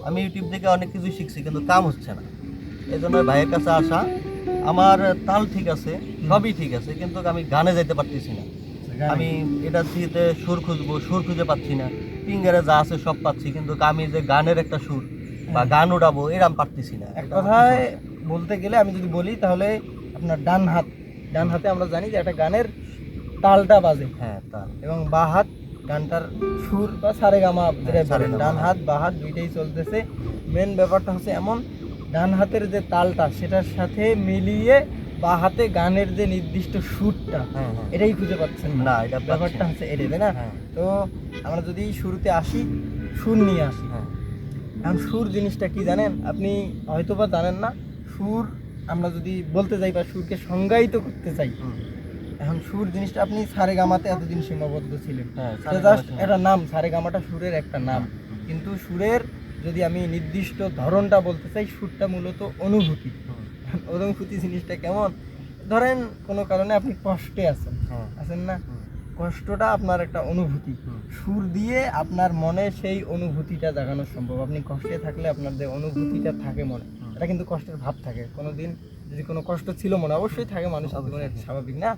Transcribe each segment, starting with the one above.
আমি ইউটিউব থেকে অনেক কিছু শিখছি, কিন্তু কাম হচ্ছে না। এই জন্য ভাইয়ের কাছে আসা। আমার তাল ঠিক আছে, সবই ঠিক আছে, কিন্তু আমি গানে যাইতে পারতেছি না। আমি এটা দিয়ে সুর খুঁজবো, সুর খুঁজে পাচ্ছি না। ফিঙ্গারে যা আছে সব পাচ্ছি, কিন্তু আমি যে গানের একটা সুর বা গান উঠাবো এরকম পারতেছি না। এক কথায় বলতে গেলে আমি যদি বলি তাহলে আপনার ডান হাতে আমরা জানি যে একটা গানের তালটা বাজে, হ্যাঁ তাল, এবং বা হাত গানটার সুর বা সারেগামা যেটা বলেন, সারেগামা, ডান হাত বা হাত দুইটাই চলতেছে। মেন ব্যাপারটা হচ্ছে এমন, ডান হাতের যে তালটা সেটার সাথে মিলিয়ে বা হাতে গানের যে নির্দিষ্ট সুরটা, হ্যাঁ হ্যাঁ, এটাই খুঁজে পাচ্ছেন না না। এটা ব্যাপারটা হচ্ছে এটাই, তাই না? হ্যাঁ তো আমরা যদি শুরুতে আসি, সুর নিয়ে আসি। হ্যাঁ, এখন সুর জিনিসটা কি জানেন? আপনি হয়তো বা জানেন না। সুর আমরা যদি বলতে যাই বা সুরকে সংজ্ঞায়িত করতে চাই, এখন সুর জিনিসটা, আপনি সারেগামাতে এতদিন সীমাবদ্ধ ছিলেন, হ্যাঁ, এটা জাস্ট একটা নাম। সারেগামাটা সুরের একটা নাম, কিন্তু সুরের যদি আমি নির্দিষ্ট ধরনটা বলতে চাই, সুরটা মূলত অনুভূতি। অনুভূতি জিনিসটা কেমন? ধরেন কোনো কারণে আপনি কষ্টে আছেন না, কষ্টটা আপনার একটা অনুভূতি। সুর দিয়ে আপনার মনে সেই অনুভূতিটা জাগানো সম্ভব। আপনি কষ্টে থাকলে আপনার যে অনুভূতিটা থাকে মনে, এটা কিন্তু কষ্টের ভাব থাকে। কোনোদিন যদি কোনো কষ্ট ছিল মনে, অবশ্যই থাকে, মানুষের জীবনে স্বাভাবিক না?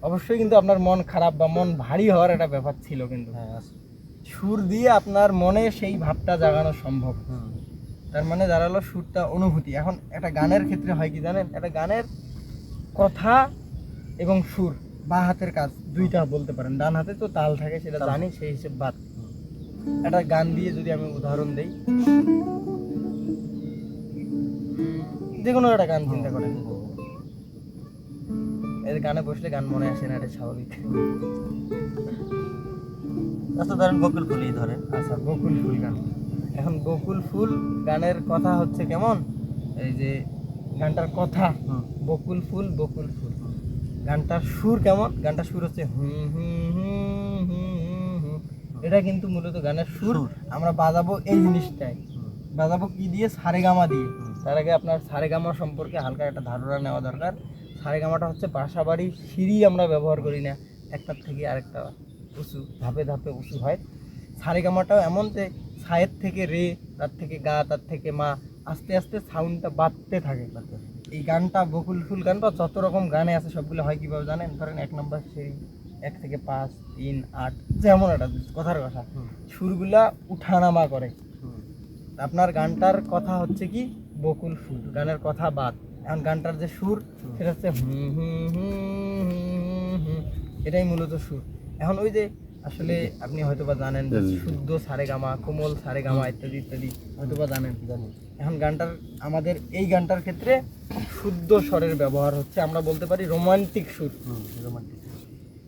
অবশ্যই কিন্তু আপনার মন খারাপ বা মন ভারী হওয়ার একটা ব্যাপার ছিল, কিন্তু সুর দিয়ে আপনার মনে সেই ভাবটা জাগানো সম্ভব। তার মানে দাঁড়ালো সুরটা অনুভূতি। এখন একটা গানের ক্ষেত্রে হয় কি জানেন? একটা গানের কথা এবং সুর বা হাতের কাজ দুইটা বলতে পারেন। ডান হাতে তো তাল থাকে, সেটা জানি, সেই হিসেব বাদ। একটা গান দিয়ে যদি আমি উদাহরণ দেই, যে কোনো একটা গান চিন্তা করেন, এই গানে বসলে গান মনে আসে না, এটা স্বাভাবিক। আচ্ছা ধরেন বকুল ফুলই ধরেন। আচ্ছা, বকুল ফুল গান। এখন বকুল ফুল গানের কথা হচ্ছে কেমন? এই যে গানটার কথা, বকুল ফুল বকুল ফুল। গানটার সুর কেমন? গানটার সুর হচ্ছে হুম হুম হুম হুম হুম। এটা কিন্তু মূলত গানের সুর। আমরা বাজাবো এই জিনিসটাই, বাজাবো কি দিয়ে? সারেগামা দিয়ে। তার আগে আপনার সারেগামা সম্পর্কে হালকা একটা ধারণা নেওয়া দরকার। সারেগামাটা হচ্ছে বাসাবাড়ির সিঁড়ি, আমরা ব্যবহার করি না, একটার থেকে আরেকটা উঁচু, ধাপে ধাপে উঁচু হয়। সারেগামাটাও এমন যে সায়ের থেকে রে, তার থেকে গা, তার থেকে মা, আস্তে আস্তে সাউন্ডটা বাড়তে থাকে। এই গানটা বকুল ফুল গান বা যত রকম গানে আছে সবগুলো হয় কীভাবে জানেন? ধরেন 1 নম্বর সিঁড়ি, 1 থেকে 5, 3, 8, যেমন একটা কথার কথা, সুরগুলা উঠানামা করে। আপনার গানটার কথা হচ্ছে কি? বকুল ফুল, গানের কথা বাদ। এখন গানটার যে সুর, সেটা হচ্ছে হুম হুম হুম হুম হুম, এটাই মূলত সুর। এখন ওই যে আসলে আপনি হয়তোবা জানেন যে শুদ্ধ সারেগামা, কোমল সারেগামা ইত্যাদি ইত্যাদি হয়তোবা জানেন। এখন গানটার, আমাদের এই গানটার ক্ষেত্রে শুদ্ধ স্বরের ব্যবহার হচ্ছে, আমরা বলতে পারি রোমান্টিক সুর।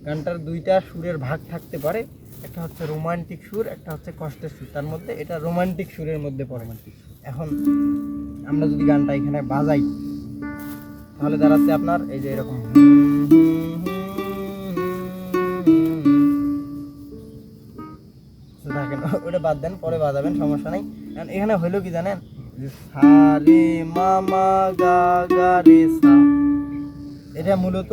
গানটার দুইটা সুরের ভাগ থাকতে পারে, একটা হচ্ছে রোমান্টিক সুর, একটা হচ্ছে কষ্টের সুর। তার মধ্যে এটা রোমান্টিক সুরের মধ্যে পড়ে। এখন আমরা যদি গানটা এখানে বাজাই, তাহলে দাঁড়াচ্ছে আপনার এই যে এরকম, দেখেন ওটা বাদ দেন, পরে বাজাবেন, সমস্যা নেই। এখানে হইলো কি জানেন? সা রে মামা গা গা রে সা, এটা মূলত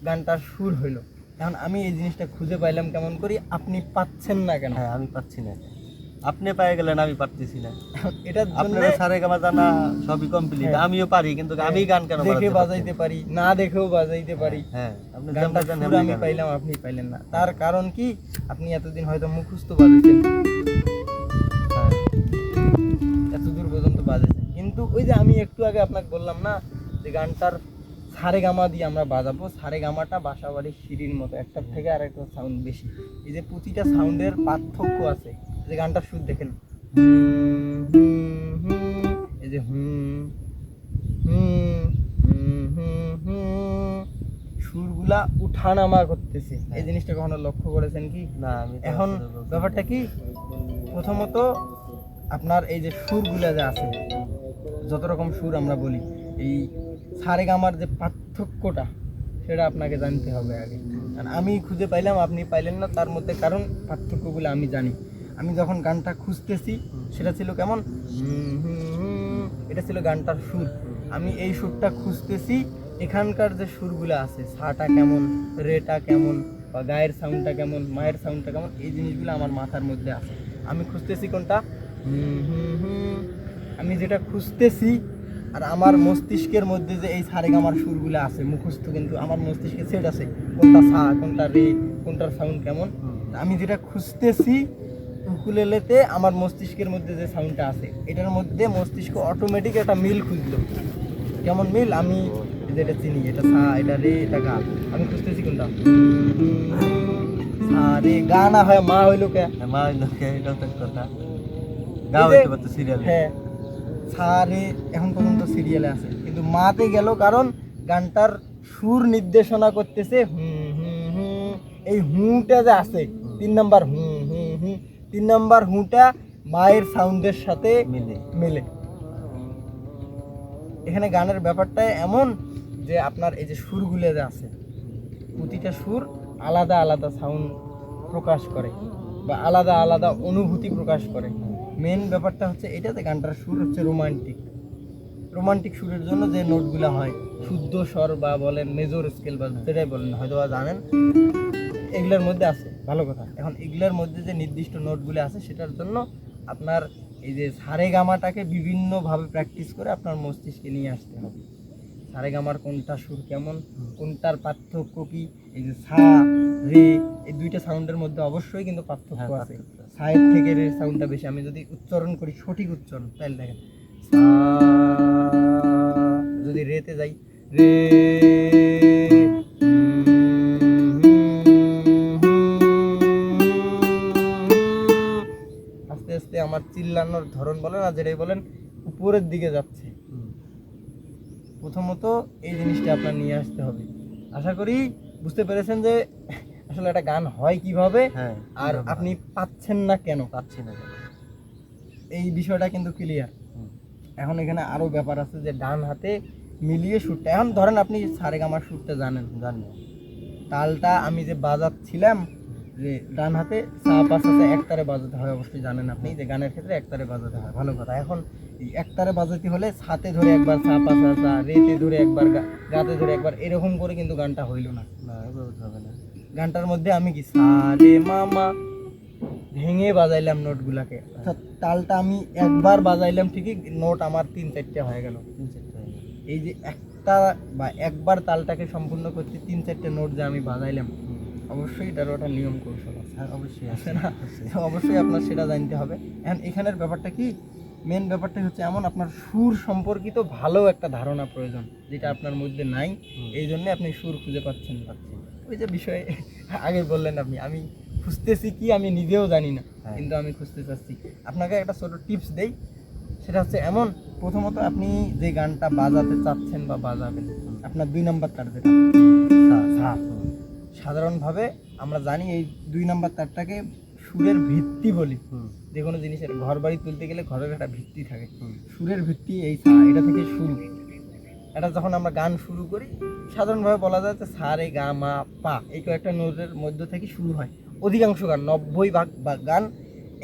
গানটার সুর হইলো। এখন আমি এই জিনিসটা খুঁজে পাইলাম কেমন করি? আপনি পাচ্ছেন না কেন? হ্যাঁ আমি পাচ্ছি না, আপনি পেয়ে গেলেন, আমি পারতেছি না। এটার জন্য আপনার সারেগামা জানা সবই কমপ্লিট, আমিও পারি, কিন্তু আমি গান কেন দেখে বাজাইতে পারি, না দেখেও বাজাইতে পারি। হ্যাঁ আপনি গানটার সুর আমি পাইলাম, আপনি পাইলেন না। তার কারণ কি? আপনি এতদিন হয়তো মুখস্থ বাজাইছেন, এত দূর পর্যন্ত বাজাইছেন, কিন্তু ওই যে আমি একটু আগে আপনাকে বললাম না যে গানটার সারেগামা দিয়ে আমরা বাজাবো। সারেগামাটা বাসাবাড়ির সিঁড়ির মতো, একটার থেকে আরেকটা সাউন্ড বেশি। এই যে প্রতিটা সাউন্ডের পার্থক্য আছে। যে গানটার সুর দেখেন, এই যে হুম হুম হুম হুম হুম, সুরগুলা উঠানামা করতেছে। এই জিনিসটা কখনো লক্ষ্য করেছেন কি? না। এখন ব্যাপারটা কি? প্রথমত আপনার এই যে সুরগুলা যে আছে, যত রকম সুর আমরা বলি, এই সারেগামার যে পার্থক্যটা, সেটা আপনাকে জানতে হবে আগে। কারণ আমি খুঁজে পাইলাম, আপনি পাইলেন না, তার মধ্যে কারণ পার্থক্যগুলো আমি জানি। আমি যখন গানটা খুঁজতেছি, সেটা ছিল কেমন? এটা ছিল গানটার সুর। আমি এই সুরটা খুঁজতেছি, এখানকার যে সুরগুলো আছে, সাটা কেমন, রেটা কেমন, বা গায়ের সাউন্ডটা কেমন, মায়ের সাউন্ডটা কেমন, এই জিনিসগুলো আমার মাথার মধ্যে আছে। আমি খুঁজতেছি কোনটা? আমি যেটা খুঁজতেছি আর আমার মস্তিষ্কের মধ্যে যে এই সারেগামার সুরগুলো আছে মুখস্থ, কিন্তু আমার মস্তিষ্কে সেট আছে কোনটা সা কোনটা রে কোনটার সাউন্ড কেমন। আমি যেটা খুঁজতেছি উকুলেলেতে আমার মস্তিষ্কের মধ্যে যে সাউন্ডটা আছে এটার মধ্যে মস্তিষ্ক অটোমেটিক একটা মিল খুঁজলো। কেমন মিল? আমি যেটা চিনি, এটা সা, এটা রে, এটা গা, আমি খুঁজতেছি কোনটা সা রে। গা না হয় মা হইলো কে? মা লোকে এটাও তো কথা, এই গাও যে- হইতে পারতো সিরিয়াল। হ্যাঁ, সা রে এখন পর্যন্ত সিরিয়ালে আছে, কিন্তু মাতে গেল কারণ গানটার সুর নির্দেশনা করতেছে হুম হুম হুম। এই হুটা যে আছে 3 নাম্বার হুম হুম হুম, 3 নাম্বার হুটা মায়ের সাউন্ডের সাথে মিলে মেলে। এখানে গানের ব্যাপারটা এমন যে আপনার এই যে সুরগুলো যে আছে প্রতিটা সুর আলাদা আলাদা সাউন্ড প্রকাশ করে বা আলাদা আলাদা অনুভূতি প্রকাশ করে। মেন ব্যাপারটা হচ্ছে এটা যে গানটার সুর হচ্ছে রোমান্টিক। রোমান্টিক সুরের জন্য যে নোটগুলো হয় শুদ্ধ স্বর বা বলেন মেজর স্কেল বা যেটাই বলেন হয়তো বা জানেন, এগুলোর মধ্যে আছে ভালো কথা। এখন এগুলোর মধ্যে যে নির্দিষ্ট নোটগুলো আছে সেটার জন্য আপনার এই যে সারেগামাটাকে বিভিন্নভাবে প্র্যাকটিস করে আপনার মস্তিষ্কে নিয়ে আসতে হবে। সারেগামার কোনটা সুর কেমন, কোনটার পার্থক্য কি। এই যে সা রে এই দুইটা সাউন্ডের মধ্যে অবশ্যই কিন্তু পার্থক্য হ্যাঁ, আছে। পার্থক্য আছে। সায়ের থেকে রে সাউন্ডটা বেশি। আমি যদি উচ্চারণ করি সঠিক উচ্চারণ তাহলে দেখেন সা, যদি রেতে যাই রে আস্তে আস্তে আমার চিল্লানোর ধরন বলেন আর যেটাই বলেন উপরের দিকে যাচ্ছে। প্রথমত এই জিনিসটা আপনার নিয়ে আসতে হবে। আশা করি বুঝতে পেরেছেন যে আসলে একটা গান হয় কিভাবে হ্যাঁ, আর কিভাবে আপনি পাচ্ছেন না কেন, পাচ্ছি না কেন। এই বিষয়টা কিন্তু ক্লিয়ার। হুম, এখন এখানে আরো ব্যাপার আছে যে ডান হাতে মিলিয়ে সুরটা, এখন ধরেন আপনি সারেগামার সুরটা জানেন, জানি। তালটা আমি যে বাজাচ্ছিলাম যে ডান হাতে সা পাস আছে একতারে বাজাতে হয়, অবশ্যই জানেন আপনি যে গানের ক্ষেত্রে একতারে বাজাতে হয়, ভালো কথা। এখন এই একতারে বাজাতে হলে সাতে ধরে একবার সা পাস সা, রেতে ধরে একবার গাতে ধরে একবার, এরকম করে কিন্তু গানটা হইল না। না, এভাবে তো হবে না। গানটার মধ্যে আমি কি সা রে মামা ভেঙে বাজাইলাম নোটগুলাকে, অর্থাৎ তালটা আমি একবার বাজাইলাম ঠিকই, নোট আমার 3-4টে হয়ে গেল। 3-4টা হয়ে গেল। এই যে একটা বা একবার তালটাকে সম্পূর্ণ করতে 3-4টে নোট যে আমি বাজাইলাম, অবশ্যই এটারও একটা নিয়ম কৌশল আছে। হ্যাঁ, অবশ্যই আছে আছে না? তো অবশ্যই আপনার সেটা জানতে হবে। এখন এখানের ব্যাপারটা কি, মেন ব্যাপারটা হচ্ছে এমন আপনার সুর সম্পর্কিত ভালো একটা ধারণা প্রয়োজন, যেটা আপনার মধ্যে নাই। এই জন্য আপনি সুর খুঁজে পাচ্ছেন না। ওই যে বিষয়ে আগে বললেন আপনি, আমি খুঁজতেছি কি আমি নিজেও জানি না, হ্যাঁ। কিন্তু আমি খুঁজতে চাচ্ছি। আপনাকে একটা ছোট টিপস দেই, সেটা হচ্ছে এমন, প্রথমত আপনি যে গানটা বাজাতে চাচ্ছেন বা বাজাবেন, আপনার 2 নাম্বার তার যেটা সা, সাধারণভাবে আমরা জানি এই 2 নাম্বার তারটাকে সুরের ভিত্তি বলি। যে কোনো জিনিসের ঘর বাড়ি তুলতে গেলে ঘরের একটা ভিত্তি থাকে, সুরের ভিত্তি এই সা, এটা থেকে শুরু। এটা যখন আমরা গান শুরু করি সাধারণভাবে বলা যায় যে সা রে গা মা পা এই কয়েকটা নোটের মধ্য থেকে শুরু হয়। অধিকাংশ গান 90% বা গান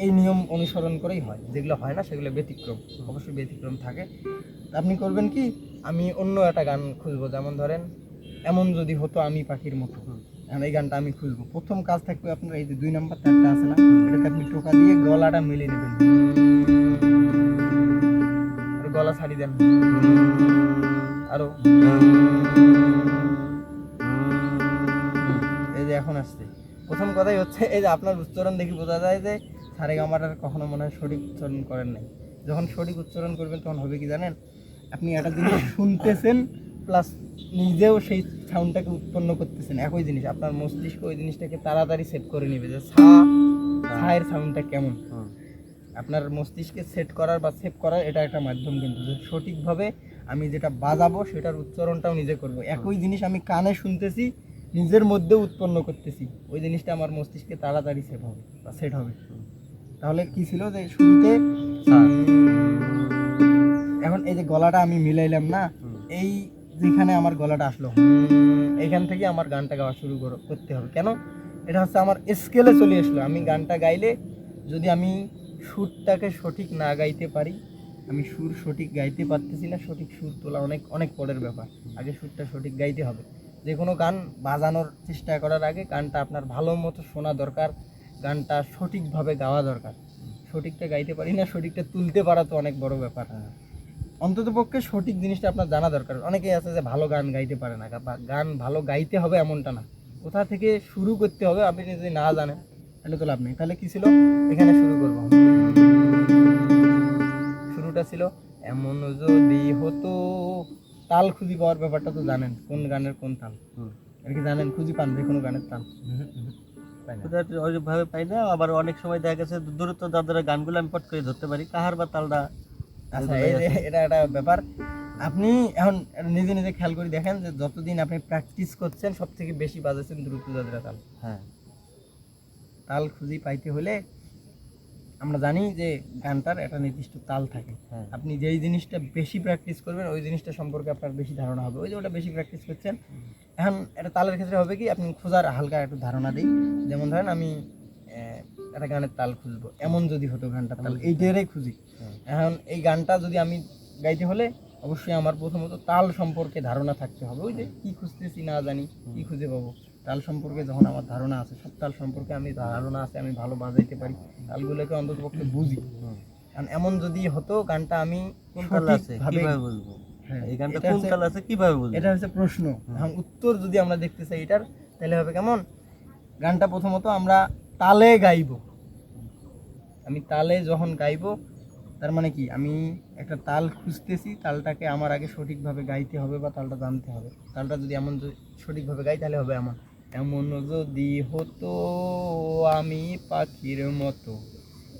এই নিয়ম অনুসরণ করেই হয়, যেগুলো হয় না সেগুলো ব্যতিক্রম, অবশ্যই ব্যতিক্রম থাকে। আপনি করবেন কি, আমি অন্য একটা গান খুঁজবো, যেমন ধরেন এমন যদি হতো আমি পাখির মতো, এখন এই গানটা আমি খুঁজবো। প্রথম কাজ থাকবে আপনার এই যে 2 নাম্বার তারটা আছে না, এটাতে আপনি টোকা দিয়ে গলাটা মিলিয়ে নেবেন, আর গলা ছাড়ি দেন আরো, এই যে এখন আসছে। প্রথম কথাই হচ্ছে এই যে আপনার উচ্চারণ দেখে বোঝা যায় যে সারেগামাটার কখনো মনে হয় সঠিক উচ্চারণ করেন নাই। যখন সঠিক উচ্চারণ করবেন তখন হবে কি জানেন, আপনি একটা জিনিস শুনতেছেন প্লাস নিজেও সেই সাউন্ডটাকে উৎপন্ন করতেছেন, একই জিনিস। আপনার মস্তিষ্ক ওই জিনিসটাকে তাড়াতাড়ি সেট করে নেবে যে সায়ের সাউন্ডটা কেমন। আপনার মস্তিষ্কে সেট করার বা সেভ করার এটা একটা মাধ্যম, কিন্তু যে সঠিকভাবে আমি যেটা বাজাবো সেটার উচ্চারণটাও নিজে করব। একই জিনিস আমি কানে শুনতেছি, নিজের মধ্যে উৎপন্ন করতেছি, ওই জিনিসটা আমার মস্তিষ্কে তাড়াতাড়ি সেভ হবে বা সেট হবে। তাহলে কি ছিল যে শুরুতে এখন এই যে গলাটা আমি মিলাইলাম না, এই যেখানে আমার গলাটা আসলো এইখান থেকে আমার গানটা গাওয়া শুরু করতে হবে। কেন? এটা হচ্ছে আমার স্কেলে চলে আসলো। আমি গানটা গাইলে যদি আমি সুরটাকে সঠিক না গাইতে পারি, আমি সুর সঠিক গাইতে পারতেছি না, সঠিক সুর তোলা অনেক অনেক পরের ব্যাপার, আগে সুরটা সঠিক গাইতে হবে। যে কোনো গান বাজানোর চেষ্টা করার আগে গানটা আপনার ভালো মতো শোনা দরকার, গানটা সঠিকভাবে গাওয়া দরকার। সঠিকটা গাইতে পারি না, সঠিকটা তুলতে পারা তো অনেক বড় ব্যাপার। অন্তত পক্ষে সঠিক জিনিসটা আপনার জানা দরকার। অনেকেই আছে যে ভালো গান গাইতে পারে না, বা গান ভালো গাইতে হবে এমনটা না, কোথা থেকে শুরু করতে হবে আপনি যদি না জানেন তাহলে তো লাভ নেই। তাহলে কি ছিল, এখানে শুরু করবো, শুরুটা ছিল এমন যদি হতো। তাল খুঁজি পাওয়ার ব্যাপারটা তো জানেন, কোন গানের কোন তাল, আর কি জানেন? খুঁজি পান যে কোনো গানের তাল? ওইভাবে পাই না। আবার অনেক সময় দেখা গেছে দূরত্ব দাদারা গানগুলো আমি পট করে ধরতে পারি, কাহার বা তালটা। আচ্ছা, এই যে এটা একটা ব্যাপার। আপনি এখন নিজে নিজে খেয়াল করে দেখেন যে যতদিন আপনি প্র্যাকটিস করছেন সব থেকে বেশি বাজাচ্ছেন দ্রুত দাদরা তাল। হ্যাঁ, তাল খুঁজি পাইতে হলে আমরা জানি যে গানটার একটা নির্দিষ্ট তাল থাকে। হ্যাঁ। আপনি যেই জিনিসটা বেশি প্র্যাকটিস করবেন ওই জিনিসটা সম্পর্কে আপনার বেশি ধারণা হবে। ওই যে ওটা বেশি প্র্যাকটিস করছেন, এখন এটা তালের ক্ষেত্রে হবে কি, আপনি খোঁজার হালকা একটু ধারণা দিই। যেমন ধরেন আমি একটা গানের তাল খুঁজবো, এমন যদি হতো গানটার তাল, এইটারই খুঁজি। এখন এই গানটা যদি আমি গাইতে হলে অবশ্যই আমার প্রথমত তাল সম্পর্কে ধারণা থাকতে হবে। ওই যে কি খুঁজতেছি না জানি, কি খুঁজে পাবো, তাল সম্পর্কে যখন আমার ধারণা আছে, সব তাল সম্পর্কে আমি ধারণা আছে, আমি ভালো বাজাইতে পারি, তালগুলোকে অন্তত পক্ষে বুঝি। কারণ এমন যদি হতো গানটা আমি কোন তাল আছে কিভাবে বুঝবো? হ্যাঁ, এই গানটা কোন তাল আছে কিভাবে বুঝবো? এটা হচ্ছে প্রশ্ন। এখন উত্তর যদি আমরা দেখতে চাই এটার, তাহলে হবে কেমন, গানটা প্রথমত আমরা তালে গাইবো। আমি তালে যখন গাইবো তার মানে কি, আমি একটা তাল খুঁজতেছি, তালটাকে আমার আগে সঠিকভাবে গাইতে হবে বা তালটা জানতে হবে। তালটা যদি এমন সঠিকভাবে গাই তাহলে হবে এমন, এমন যদি হতো আমি পাখির মতো।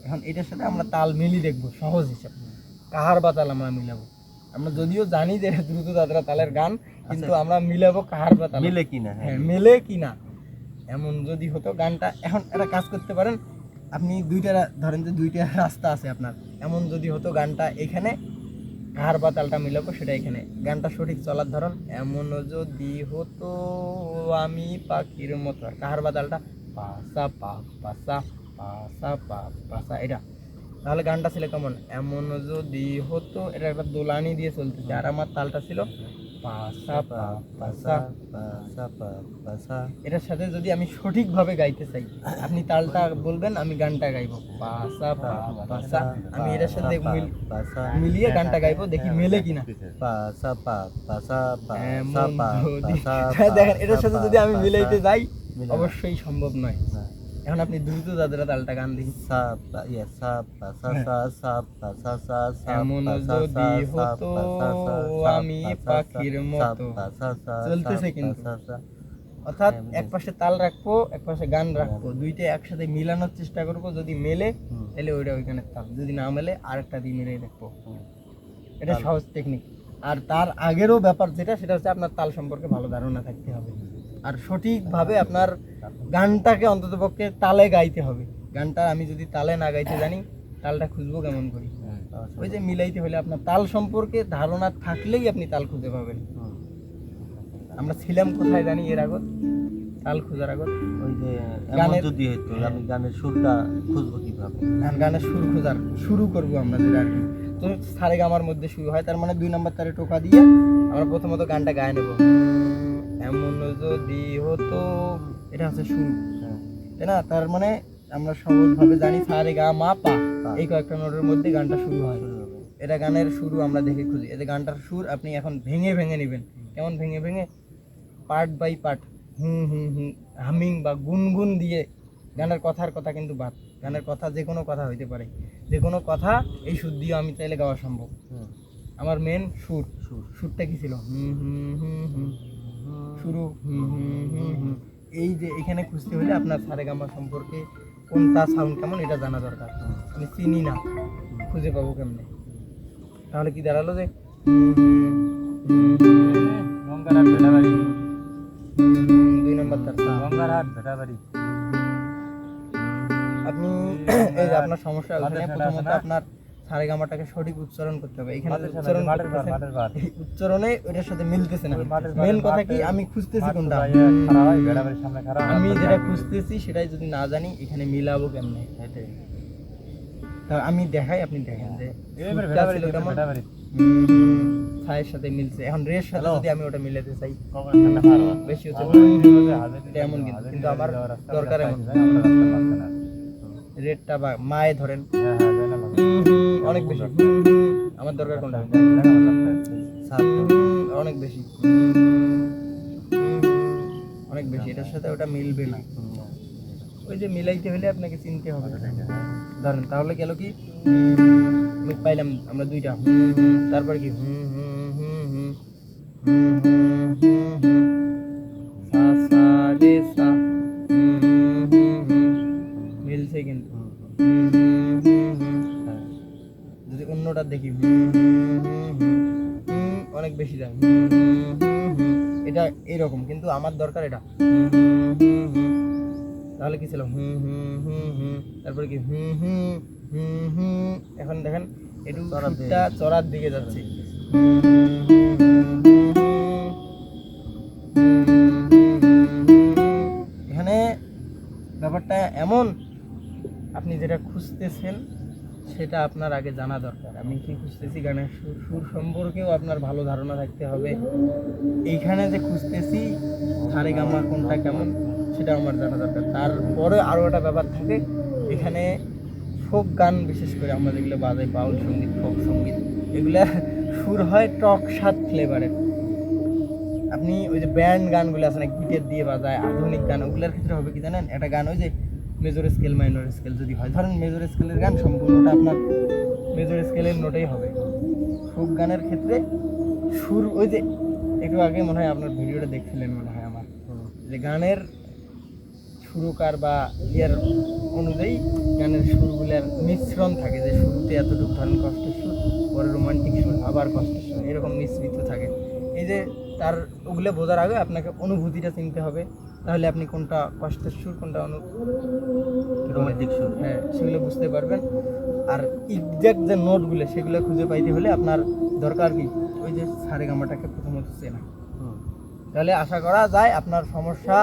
এখন এটার সাথে আমরা তাল মিলি দেখবো, সহজ হিসাব, কাহার বা তাল আমরা মিলাবো। আমরা যদিও জানি যে দ্রুত দাদরা তালের গান, কিন্তু আমরা মিলাবো কাহার বা তাল, মিলে কিনা। হ্যাঁ, মেলে কিনা। এমন যদি হতো গানটা, এখন একটা কাজ করতে পারেন আপনি, দুইটা ধরেন যে দুইটা রাস্তা আছে আপনার, এমন যদি হতো গানটা এখানে, কাহার বা তালটা মিলাবো সেটা এখানে, গানটা সঠিক চলার ধরন এমন যদি হতো আমি পাখির মতো, আর কাহার বা তালটা পাসা পা পাসা পাসা পা পাসা, এটা। তাহলে গানটা ছিল কেমন, এমন যদি হতো, এটা একটা দোলানি দিয়ে চলতেছে, আর আমার তালটা ছিল পাসা পা পাসা। এটার সাথে যদি আমি সঠিকভাবে গাইতে চাই, আপনি তালটা বলবেন, আমি গানটা গাইবো পাসা পা পাসা, আমি এটার সাথে মিলিয়ে গানটা গাইবো, দেখি মেলে কিনা। দেখেন এটার সাথে যদি আমি মিলাইতে যাই অবশ্যই সম্ভব নয়। এখন আপনি দ্রুত দাদরা তালটা গান দেখি, এমন যদি হতো আমি পাখির মতো, চলতেছে কিন্তু। অর্থাৎ এক পাশে তাল রাখবো, এক পাশে গান রাখবো, দুইটা একসাথে মিলানোর চেষ্টা করবো। যদি মেলে তাহলে ওইটা ওইখানে তাল, যদি না মেলে আরেকটা দিয়ে মিলে দেখবো। এটা সহজ টেকনিক। আর তার আগেরও ব্যাপার যেটা, সেটা হচ্ছে আপনার তাল সম্পর্কে ভালো ধারণা থাকতে হবে, আর সঠিকভাবে আপনার গানটাকে অন্তত পক্ষে তালে গাইতে হবে। গানটা আমি যদি তালে না গাইতে জানি, তালটা খুঁজবো কেমন করি? ওই যে মিলাইতে হলে আপনার তাল সম্পর্কে ধারণা থাকলেই আপনি তাল খুঁজে পাবেন। আমরা ছিলাম কোথায় জানি এর আগত, তাল খোঁজার আগত, ওই যে গানের যদি হইতো, আমি গানের সুরটা খুঁজবো কিভাবে? গানের সুর খোঁজার শুরু করবো আমরা, যেটা আর কি তো সারেগামার মধ্যে শুরু হয়, তার মানে 2 নম্বর তারে টোকা দিয়ে আমরা প্রথমত গানটা গায়ে নেব, এমন যদি হতো, এটা হচ্ছে শুরু, তাই না? তার মানে আমরা সহজভাবে জানি সারেগামা পা, এই কয়েকটা নোটের মধ্যে গানটা শুরু হয়। এটা গানের শুরু আমরা দেখে খুঁজি। এই যে গানটার সুর আপনি এখন ভেঙে ভেঙে নেবেন, কেমন ভেঙে ভেঙে, পার্ট বাই পার্ট, হুম হুম হুম, হামিং বা গুনগুন দিয়ে। গানের কথার কথা কিন্তু বাদ, গানের কথা যে কোনো কথা হইতে পারে, যে কোনো কথা এই সুর দিয়ে আমি চাইলে গাওয়া সম্ভব। আমার মেন সুর, সুরটা কি ছিল, হুম হুম হুম হুম, শুরু হুম হুম হুম হুম। এই যে এখানে খুঁজতে হলে আপনার সারেগামা সম্পর্কে কোনটা সাউন্ড কেমন এটা জানা দরকার। আমি চিনি না, খুঁজে পাবো কেমনে? তাহলে কি দাঁড়ালো যে 2 নম্বর তার আপনি এই যে আপনার সমস্যা ওখানে, প্রথমত আপনার সারেগামাটাকে সঠিক উচ্চারণ করতে হবে। এখানে উচ্চারণে ওইটার সাথে মিলতেছে না। মেন কথা কি, আমি খুঁজতেছি কোনটা, আমি যেটা খুঁজতেছি সেটাই যদি না জানি এখানে মিলাবো কেমনে? আমি দেখাই, আপনি দেখেন যে ছায়ের সাথে মিলছে। এখন রের সাথে যদি আমি ওটা মিলাতে চাই বেশি হচ্ছে এমন, কিন্তু আমার দরকার এমন, রেটটা বা মায়ে ধরেন হ্যাঁ হ্যাঁ জানা লাগে অনেক বেশি আমার দরকার কোনটা অনেক বেশি অনেক বেশি এটার সাথে ওটা মিলবে না ওই যে মিলাইতে হলে আপনাকে চিনতে হবে ধরেন তাহলে গেল কি আমি পাইলাম আমরা দুইটা তারপর কি সা সা রে সা মিলছে কিন্তু যদি অন্যটা দেখি অনেক বেশি দাম এটা এরকম কিন্তু আমার দরকার এটা তাহলে কি ছিল তারপরে কি এখন দেখেন একটু চড়ার দিকে যাচ্ছে এখানে ব্যাপারটা এমন আপনি যেটা খুঁজতেছেন সেটা আপনার আগে জানা দরকার আমি কি খুঁজতেছি গানের সুর সুর সম্পর্কেও আপনার ভালো ধারণা থাকতে হবে এইখানে যে খুঁজতেছি সারেগামা কোনটা কেমন সেটা আমার জানা দরকার তারপরে আরও একটা ব্যাপার থাকে এখানে ফোক গান বিশেষ করে আমরা যেগুলো বাজাই বাউল সঙ্গীত ফোক সঙ্গীত এগুলা সুর হয় টক স্বাদ ফ্লেভারের আপনি ওই যে ব্যান্ড গানগুলো আছে না গিটার দিয়ে বাজায় আধুনিক গান ওগুলোর ক্ষেত্রে হবে কি জানেন একটা গান ওই যে মেজর স্কেল মাইনর স্কেল যদি হয় ধরেন মেজর স্কেলের গান সম্পূর্ণটা আপনার মেজর স্কেলের নোটেই হবে ফোক গানের ক্ষেত্রে সুর ওই যে একটু আগে মনে হয় আপনার ভিডিওটা দেখছিলেন মনে হয় আমার যে গানের সুরকার বা ইয়ার অনুযায়ী গানের সুরগুলোর মিশ্রণ থাকে যে শুরুতে এতটুকু ধরেন কষ্টের সুর পরে রোমান্টিক সুর আবার কষ্টের সুর এরকম মিশ্রিত থাকে এই যে তার ওগুলো বোঝার আগে আপনাকে অনুভূতিটা চিনতে হবে তাহলে আপনি কোনটা কষ্টের সুর কোনটা রোমান্টিক সুর হ্যাঁ সেগুলো বুঝতে পারবেন আর এক্সাক্ট যে নোটগুলো সেগুলো খুঁজে পাইতে হলে আপনার দরকার কি ওই যে সারেগামাটাকে প্রথমত চেনা তাহলে আশা করা যায় আপনার সমস্যা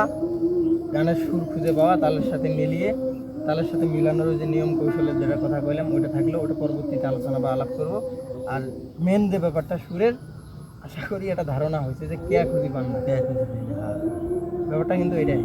গানের সুর খুঁজে পাওয়া তালের সাথে মিলিয়ে তালের সাথে মিলানোর যে নিয়ম কৌশলের যেটা কথা কইলাম ওইটা থাকলে ওটা পরবর্তীতে আলোচনা বা আলাপ করব আর মেন যে ব্যাপারটা সুরের আশা করি এটা ধারণা হয়েছে যে কে খুঁজে পান না ব্যাপারটা কিন্তু এটাই